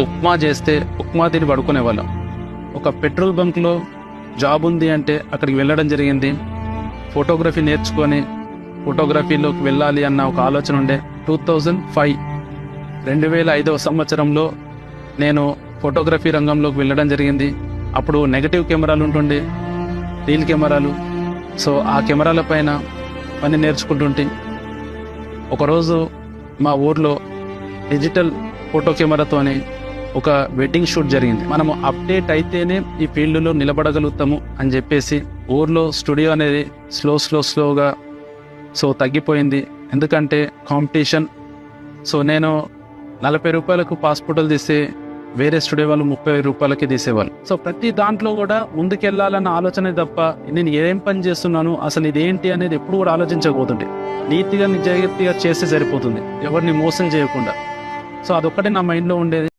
ఉప్మా చేస్తే ఉప్మా తిని పడుకునేవాళ్ళం. ఒక పెట్రోల్ బంక్లో జాబ్ ఉంది అంటే అక్కడికి వెళ్ళడం జరిగింది. ఫోటోగ్రఫీ నేర్చుకొని ఫోటోగ్రఫీలోకి వెళ్ళాలి అన్న ఒక ఆలోచన ఉండే. 2005 సంవత్సరంలో నేను ఫోటోగ్రఫీ రంగంలోకి వెళ్ళడం జరిగింది. అప్పుడు నెగటివ్ కెమెరాలు ఉంటుండే, రీల్ కెమెరాలు. సో ఆ కెమెరాల పైన పని నేర్చుకుంటుంటే ఒకరోజు మా ఊర్లో డిజిటల్ ఫోటో కెమెరాతోనే ఒక వెడ్డింగ్ షూట్ జరిగింది. మనము అప్డేట్ అయితేనే ఈ ఫీల్డ్లో నిలబడగలుగుతాము అని చెప్పేసి ఊర్లో స్టూడియో అనేది స్లోగా తగ్గిపోయింది. ఎందుకంటే కాంపిటీషన్. సో నేను 40 రూపాయలకు పాస్పోర్టులు తీస్తే వేరే స్టూడియో వాళ్ళు 30 రూపాయలకి తీసేవాళ్ళు. సో ప్రతి దాంట్లో కూడా ముందుకెళ్లాలన్న ఆలోచనే తప్ప నేను ఏం పని చేస్తున్నాను, అసలు ఇదేంటి అనేది ఎప్పుడు కూడా ఆలోచించకపోతుండే. నీతిగా నిజాయితీగా చేస్తే సరిపోతుంది, ఎవరిని మోసం చేయకుండా. సో అదొక్కటే నా మైండ్లో ఉండేది.